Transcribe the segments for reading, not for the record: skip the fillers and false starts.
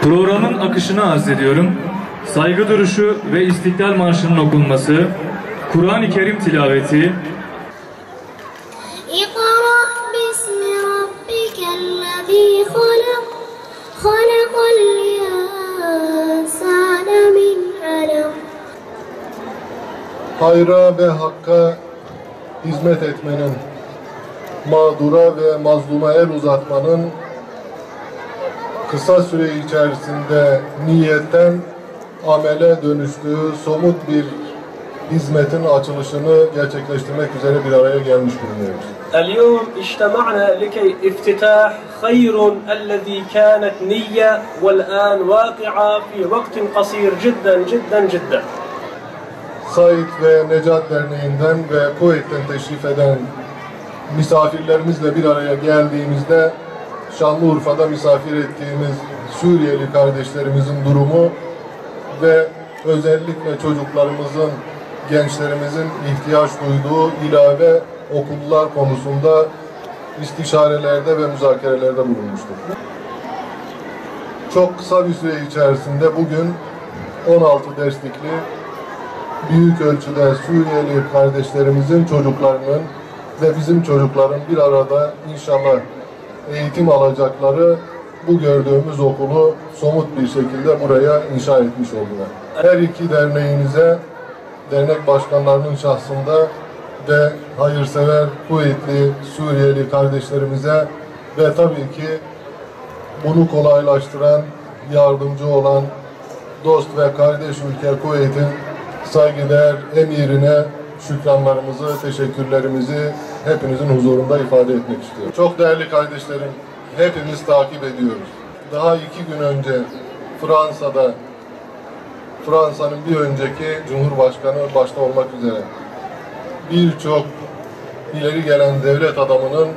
Programın akışını arz ediyorum. Saygı duruşu ve İstiklal Marşı'nın okunması, Kur'an-ı Kerim tilaveti, hayra ve hakka hizmet etmenin, mağdura ve mazluma el uzatmanın kısa süre içerisinde niyetten amele dönüştüğü somut bir hizmetin açılışını gerçekleştirmek üzere bir araya gelmiş bulunuyoruz. اليوم اجتمعنا لكي افتتاح خير الذي كانت نية والآن واقعة في وقت قصير جدا جدا جدا. Said ve Necat Derneği'nden ve Kuveyt'ten teşrif eden misafirlerimizle bir araya geldiğimizde Şanlıurfa'da misafir ettiğimiz Suriyeli kardeşlerimizin durumu ve özellikle çocuklarımızın, gençlerimizin ihtiyaç duyduğu ilave okullar konusunda istişarelerde ve müzakerelerde bulunmuştur. Çok kısa bir süre içerisinde bugün 16 derslikli büyük ölçüde Suriyeli kardeşlerimizin çocuklarının ve bizim çocukların bir arada inşallah eğitim alacakları bu gördüğümüz okulu somut bir şekilde buraya inşa etmiş oldular. Her iki derneğimize, dernek başkanlarının şahsında ve hayırsever Kuveytli Suriyeli kardeşlerimize ve tabii ki bunu kolaylaştıran, yardımcı olan dost ve kardeş ülke Kuveyt'in saygıdeğer emirine şükranlarımızı, teşekkürlerimizi hepinizin huzurunda ifade etmek istiyorum. Çok değerli kardeşlerim, hepimiz takip ediyoruz. Daha 2 gün önce Fransa'da, Fransa'nın bir önceki Cumhurbaşkanı başta olmak üzere birçok ileri gelen devlet adamının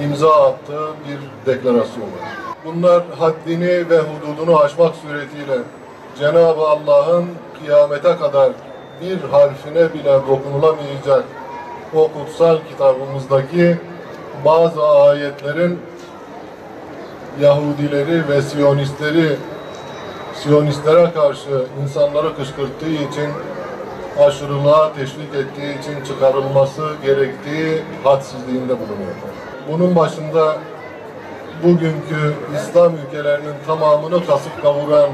imza attığı bir deklarasyon var. Bunlar haddini ve hududunu aşmak suretiyle Cenab-ı Allah'ın kıyamete kadar bir harfine bile dokunulamayacak o kutsal kitabımızdaki bazı ayetlerin Yahudileri ve Siyonistlere karşı insanları kışkırttığı için, aşırılığa teşvik ettiği için çıkarılması gerektiği hadsizliğinde bulunuyor. Bunun başında bugünkü İslam ülkelerinin tamamını kasıp kavuran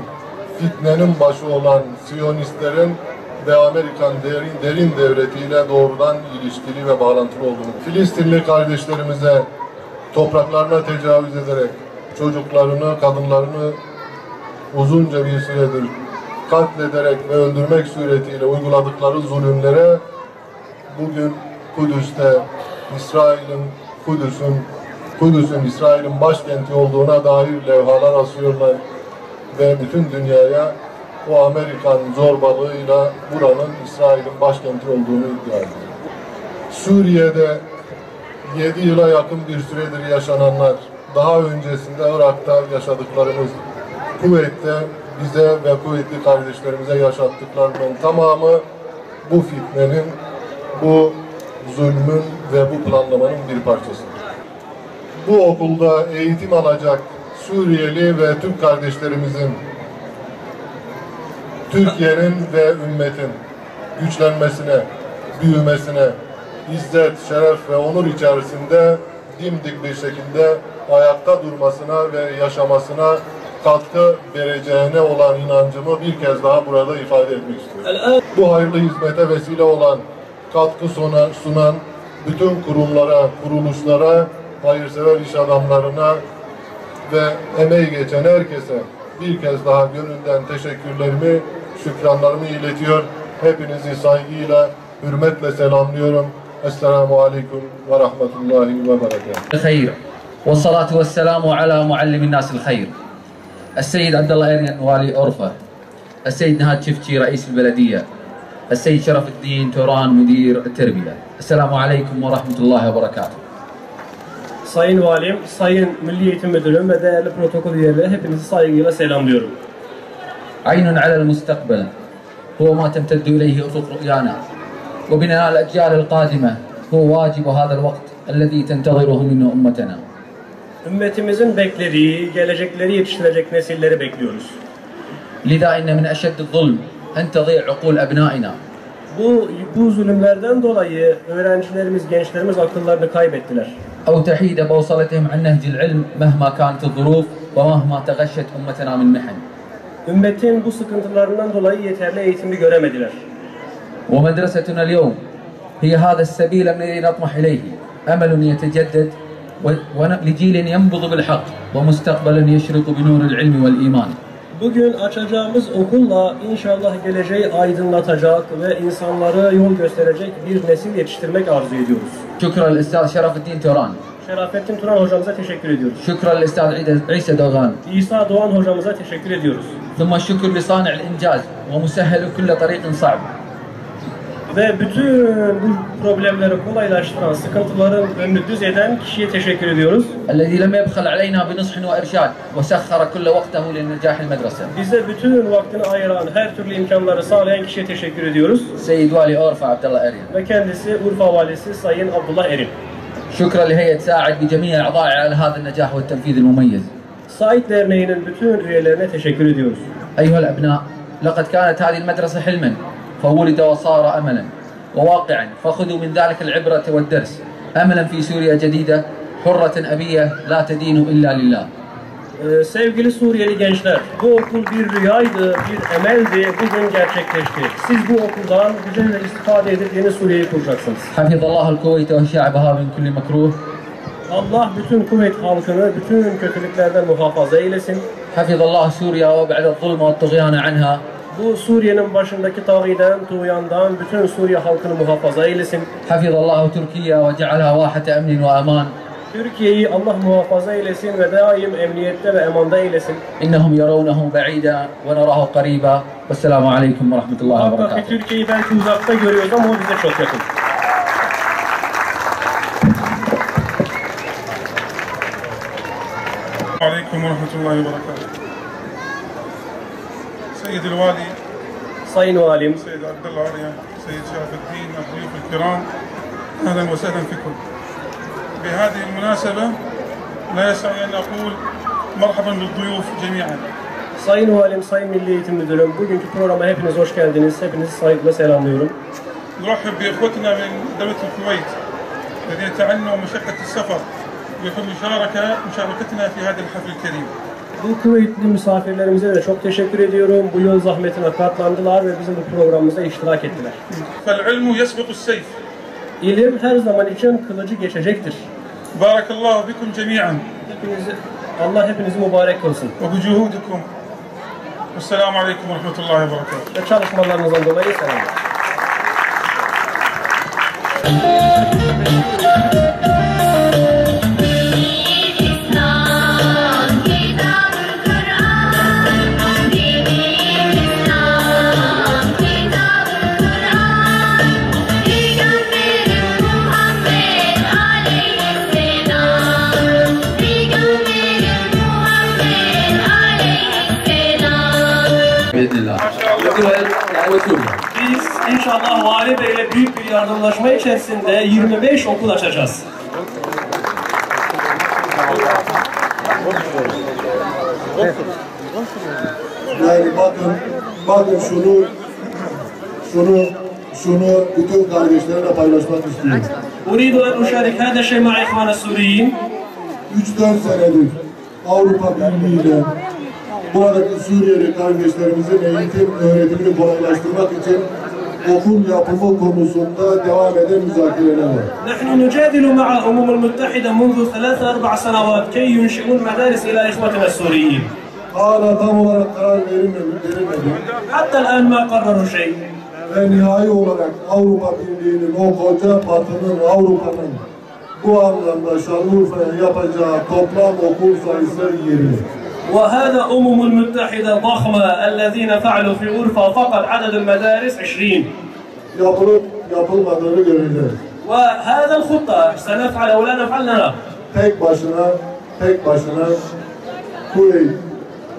fitnenin başı olan Siyonistlerin ve Amerikan derin devletiyle doğrudan ilişkili ve bağlantılı olduğunu, Filistinli kardeşlerimize topraklarına tecavüz ederek çocuklarını, kadınlarını uzunca bir süredir katlederek ve öldürmek suretiyle uyguladıkları zulümlere bugün Kudüs'te Kudüs'ün İsrail'in başkenti olduğuna dair levhalar asıyorlar ve bütün dünyaya o Amerikan zorbalığıyla buranın İsrail'in başkenti olduğunu iddia ediyor. Suriye'de 7 yıla yakın bir süredir yaşananlar, daha öncesinde Irak'ta yaşadıklarımız, Kuveyt'te bize ve Kuveytli kardeşlerimize yaşattıklarının tamamı bu fitnenin, bu zulmün ve bu planlamanın bir parçasıdır. Bu okulda eğitim alacak Suriyeli ve Türk kardeşlerimizin, Türkiye'nin ve ümmetin güçlenmesine, büyümesine, izzet, şeref ve onur içerisinde dimdik bir şekilde ayakta durmasına ve yaşamasına katkı vereceğine olan inancımı bir kez daha burada ifade etmek istiyorum. Bu hayırlı hizmete vesile olan, katkı sunan bütün kurumlara, kuruluşlara, hayırsever iş adamlarına ve emeği geçen herkese bir kez daha gönülden teşekkürlerimi, şükranlarımı iletiyor. Hepinizi saygıyla, hürmetle selamlıyorum. Esselamu Aleyküm ve Rahmetullahi ve Berekatuhu. الخير والصلاة والسلام على معلم الناس الخير السيد عبد الله إريان والي أورفا السيد نهاد شفتي رئيس البلدية السيد شرف الدين توران مدير التربية السلام عليكم ورحمة الله وبركاته. Sayın Valim, Sayın Milli Eğitim Müdürüm ve değerli protokol üyeleri hepinizi saygıyla selamlıyorum. عين على المستقبل هو ما تمتد إليه أفق رؤيانا وبناء الأجيال القادمة هو واجب هذا الوقت الذي تنتظره منه أمتنا. Ümmetimizin beklediği, gelecekleri yetiştirecek nesilleri bekliyoruz. لذا إن من أشد الظلم أن تضيع عقول أبنائنا. Bu zulümlerden dolayı öğrencilerimiz, gençlerimiz akıllarını kaybettiler. أو تحيد بوصلتهم عن نهج العلم مهما كانت الظروف ومهما تغشت أمتنا من محن. Ümmetin bu sıkıntılarından dolayı yeterli eğitimi göremediler. ومدرستنا اليوم هي هذا السبيل الذي نطمح إليه أمل يتجدد لجيل ينبض بالحق ومستقبل يشرق بنور العلم والإيمان. Bugün açacağımız okulla inşallah geleceği aydınlatacak ve insanlara yol gösterecek bir nesil yetiştirmek arzu ediyoruz. شكرا للأستاذ شرف الدين توران. Şerafettin Turan hocamıza teşekkür ediyoruz. شكرا للأستاذ عيسى دوغان. İsa Doğan hocamıza teşekkür ediyoruz. ثم الشكر لصانع الإنجاز ومسهل كل طريق صعب. Ve bütün bu problemleri kolaylaştıran, sıkıntıların önünü düz eden kişiye teşekkür ediyoruz. الذي لم يبخل علينا بنصح وإرشاد وسخر كل وقته لنجاح المدرسة. Bize bütün vaktini ayıran, her türlü imkanları sağlayan kişiye teşekkür ediyoruz. سيد والي أورفا عبد الله إريان. Ve kendisi Urfa Valisi Sayın Abdullah Erin. شكرا لهيئة ساعد بجميع أعضائها على هذا النجاح والتنفيذ المميز. Said Derneği'nin bütün üyelerine teşekkür ediyoruz. أيها الأبناء لقد كانت هذه المدرسة حلما فولد وصار أملا وواقعا فخذوا من ذلك العبرة والدرس أملا في سوريا جديدة حرة أبية لا تدين إلا لله. Sevgili Suriyeli gençler, bu okul bir rüyaydı, bir emeldi, bugün gerçekleşti. Siz bu okuldan güzel istifade edip yeni Suriye'yi kuracaksınız. حفظ الله الكويت وشعبها من كل مكروه. Allah bütün Kuveyt halkını bütün kötülüklerden muhafaza eylesin. حفظ الله سوريا وابعد الظلم والطغيان عنها. Bu Suriye'nin başındaki tağiden, tuğyandan bütün Suriye halkını muhafaza eylesin. حفظ الله تركيا وجعلها واحة أمن وأمان. Türkiye'yi Allah muhafaza eylesin ve daim emniyette ve emanda eylesin. إنهم يرونه بعيدا ونراه قريبا والسلام عليكم ورحمة الله Muhakkak ki وبركاته. Türkiye'yi belki uzakta görüyoruz ama o bize çok yakın. عليكم ورحمة الله وبركاته. سيد الوالي Sayın Valim, سيد عبد الله عريان، سيد شرف الدين، الضيوف الكرام، أهلا وسهلا فيكم. بهذه المناسبة لا يسعني أن أقول مرحبا بالضيوف جميعا. Sayın Valim, Sayın Milli Eğitim Müdürüm, bugünkü programa hepiniz hoş geldiniz. Hepinizi saygıyla selamlıyorum. نرحب بإخوتنا من دولة الكويت الذين تعنوا مشقة السفر وفي مشاركتنا في هذا الحفل الكريم. Bu Kuveytli misafirlerimize de çok teşekkür ediyorum. Bu yol zahmetine katlandılar ve bizim bu programımıza iştirak ettiler. فالعلم يسبق السيف. İlim her zaman için kılıcı geçecektir. بارك الله بكم جميعا. Allah hepinizi mübarek kılsın. وبجهودكم. والسلام عليكم ورحمة الله وبركاته. Ve çalışmalarınızdan dolayı selamlar. Biz inşallah Vali Bey'le büyük bir yardımlaşma içerisinde 25 okul açacağız. Yani bakın şunu bütün kardeşlerle paylaşmak istiyorum. أريد أن أشارك هذا الشيء مع إخوان السوريين. 3-4 senedir Avrupa Birliği ile buradaki Suriyeli kardeşlerimizin eğitim öğretimini kolaylaştırmak için okul yapımı konusunda devam eden müzakereler var. نحن نجادل مع الأمم المتحدة منذ 3-4 سنوات كي ينشئون مدارس إلى إخوتنا السوريين. Hala tam olarak karar verilmedi. حتى الآن ما قرروا شيء. Ve nihai olarak Avrupa Birliği'nin o koca Batı'nın, Avrupa'nın bu anlamda Şanlıurfa'ya yapacağı toplam okul sayısı 20. وهذا أمم المتحدة ضخمة الذين فعلوا في أورفا فقط عدد المدارس 20. Yapılıp yapılmadığını göreceğiz. وهذا الخطة سنفعل أو لا نفعل نرى. Tek başına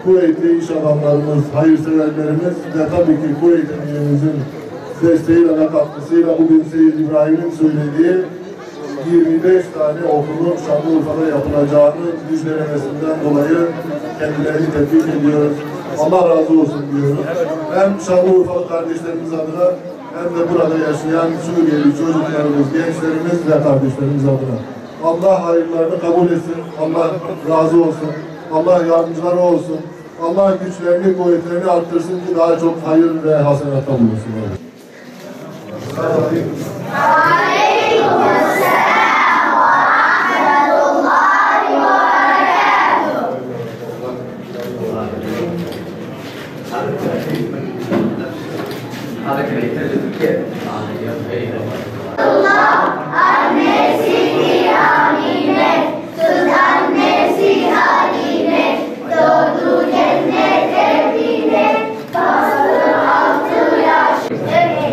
Kuveytli iş adamlarımız, hayırseverlerimiz ve tabii ki Kuveyt Emirimizin desteğiyle ve katkısıyla bugün Seyyid İbrahim'in söylediği 25 tane okulun Şanlıurfa'da yapılacağını müjdelemesinden dolayı kendilerini tebrik ediyoruz. Allah razı olsun diyoruz. Hem Şanlıurfa kardeşlerimiz adına hem de burada yaşayan Suriyeli çocuklarımız, gençlerimiz ve kardeşlerimiz adına. Allah hayırlarını kabul etsin. Allah razı olsun. Allah yardımcıları olsun. Allah güçlerini, kuvvetlerini arttırsın ki daha çok hayır ve hasenata bulunsun.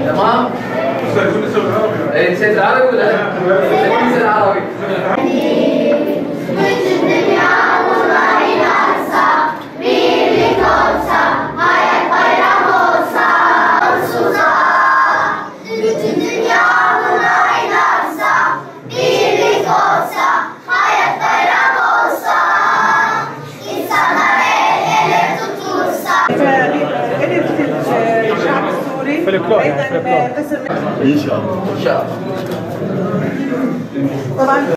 تمام؟ نسيت العربي ولا لا؟ نسيت العربي. Bütün dünya bunlar inansa, birlik olsa, hayat bayram olsa, sonsuza. Bütün dünya bunlar inansa, birlik olsa, hayat bayram olsa, insanlar el ele tutulsa. الشعب السوري ايضا قسم İnşallah. ان شاء الله. طبعا